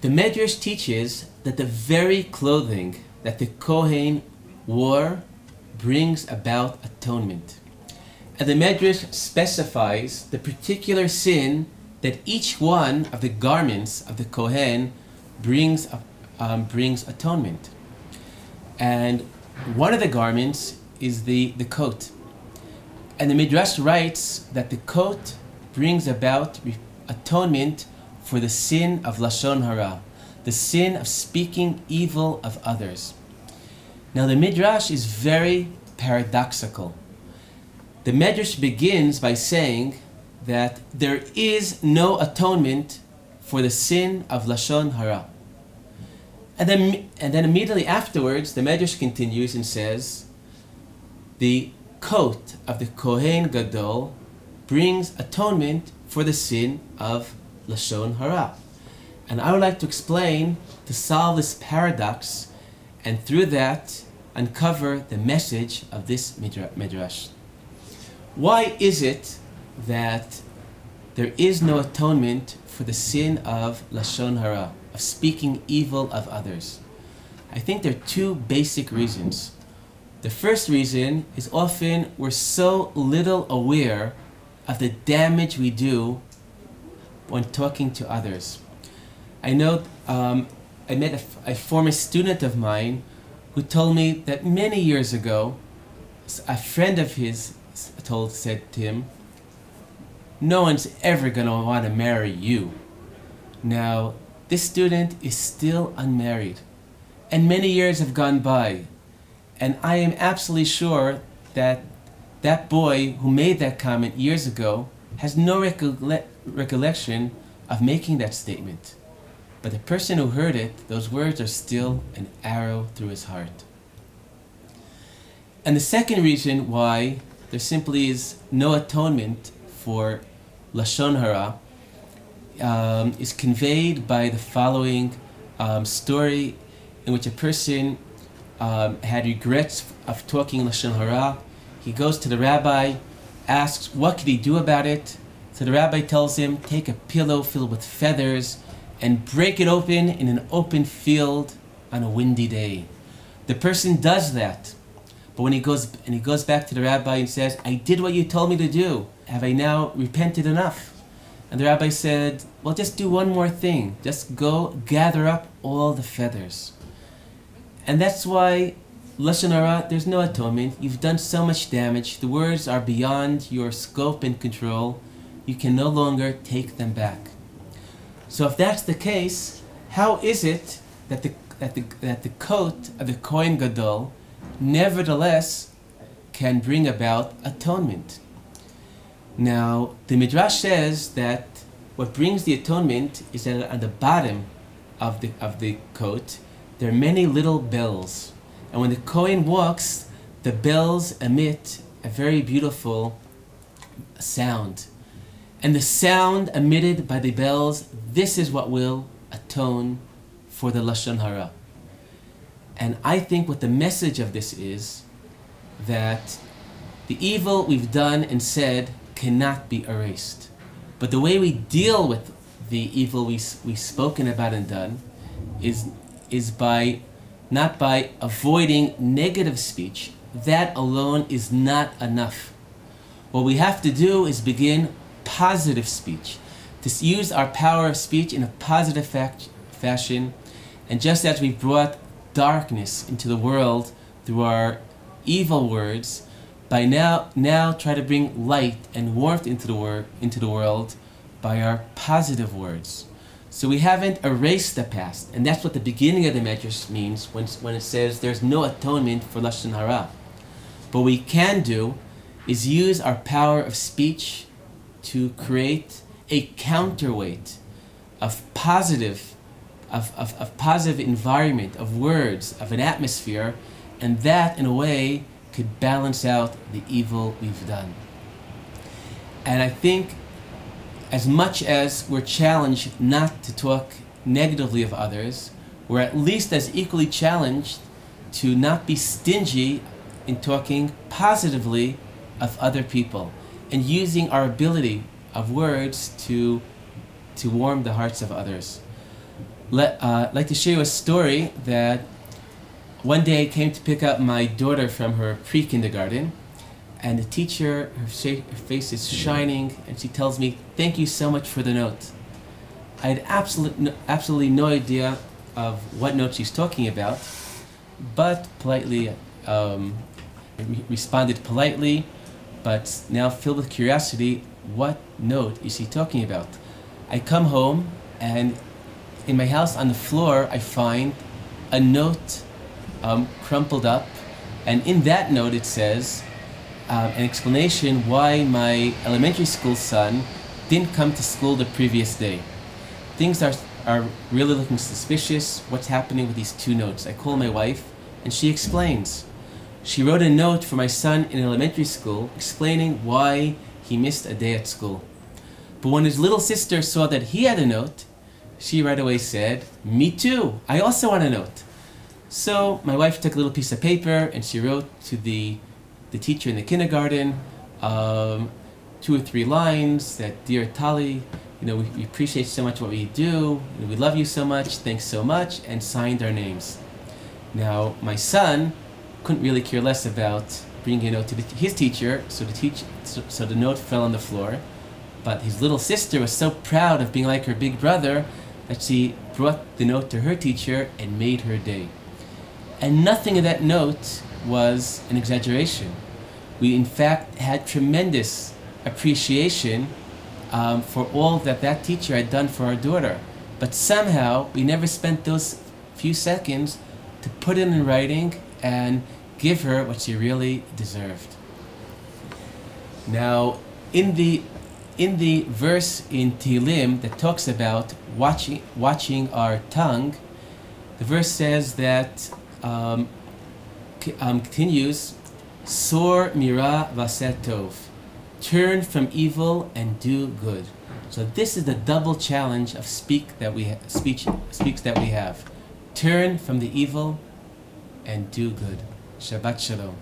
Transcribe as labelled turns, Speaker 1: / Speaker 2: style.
Speaker 1: The Midrash teaches that the very clothing that the Kohen wore brings about atonement. And the Midrash specifies the particular sin that each one of the garments of the Kohen brings atonement. And one of the garments is the coat. And the Midrash writes that the coat brings about atonement for the sin of loshen harah, the sin of speaking evil of others. Now the Midrash is very paradoxical. The Midrash begins by saying that there is no atonement for the sin of loshen harah. And then immediately afterwards, the Midrash continues and says, the coat of the Kohen Gadol brings atonement for the sin of loshen harah. And I would like to explain, to solve this paradox, and through that uncover the message of this Midrash. Why is it that there is no atonement for the sin of loshen harah, of speaking evil of others? I think there are two basic reasons. The first reason is often we're so little aware of the damage we do when talking to others. I know I met a former student of mine who told me that many years ago, a friend of his said to him, "No one's ever going to want to marry you." Now, this student is still unmarried, and many years have gone by, and I am absolutely sure that that boy who made that comment years ago has no recollection of making that statement. But the person who heard it, those words are still an arrow through his heart. And the second reason why there simply is no atonement for loshen harah is conveyed by the following story, in which a person had regrets of talking loshen harah. He goes to the rabbi, asks what could he do about it. So the rabbi tells him, take a pillow filled with feathers and break it open in an open field on a windy day. The person does that. But when he goes back to the rabbi and says, I did what you told me to do. Have I now repented enough? And the rabbi said, well, just do one more thing. Just go gather up all the feathers. And that's why loshen harah, there's no atonement. You've done so much damage. The words are beyond your scope and control. You can no longer take them back. So if that's the case, how is it that the coat of the Kohen Gadol nevertheless can bring about atonement? Now, the Midrash says that what brings the atonement is that on the bottom of the coat there are many little bells, and when the Kohen walks, the bells emit a very beautiful sound. And the sound emitted by the bells, this is what will atone for the loshen harah. And I think what the message of this is, that the evil we've done and said cannot be erased. But the way we deal with the evil we've spoken about and done is by not by avoiding negative speech. That alone is not enough. What we have to do is begin positive speech, to use our power of speech in a positive fashion. And just as we brought darkness into the world through our evil words, by now try to bring light and warmth into the world by our positive words. So we haven't erased the past, and that's what the beginning of the Midrash means when it says there's no atonement for loshen harah. But what we can do is use our power of speech to create a counterweight of positive environment, of words, of an atmosphere, and that in a way could balance out the evil we've done. And I think as much as we're challenged not to talk negatively of others, we're at least as equally challenged to not be stingy in talking positively of other people and using our ability of words to warm the hearts of others. I'd like to share you a story that one day I came to pick up my daughter from her pre-kindergarten, and the teacher, her face is shining, and she tells me, "Thank you so much for the note." I had absolutely no idea of what note she's talking about, but politely responded politely, but now filled with curiosity, what note is she talking about? I come home, and in my house on the floor I find a note crumpled up, and in that note it says an explanation why my elementary school son didn't come to school the previous day. Things are really looking suspicious. What's happening with these two notes? I call my wife, and she explains. She wrote a note for my son in elementary school explaining why he missed a day at school. But when his little sister saw that he had a note, she right away said, "Me too, I also want a note." So my wife took a little piece of paper and she wrote to the teacher in the kindergarten 2 or 3 lines that, "Dear Tali, we appreciate so much what we do, we love you so much, thanks so much," and signed our names. Now my son couldn't really care less about bringing a note to his teacher, so the note fell on the floor. But his little sister was so proud of being like her big brother that she brought the note to her teacher and made her day. And nothing in that note was an exaggeration. We in fact had tremendous appreciation for all that teacher had done for our daughter. But somehow we never spent those few seconds to put it in writing and give her what she really deserved. Now, in the verse in Tehillim that talks about watching our tongue, the verse says that continues, "Sor mira v'aseh tov," turn from evil and do good. So this is the double challenge of speaks that we have. Turn from the evil and do good. Shabbat Shalom.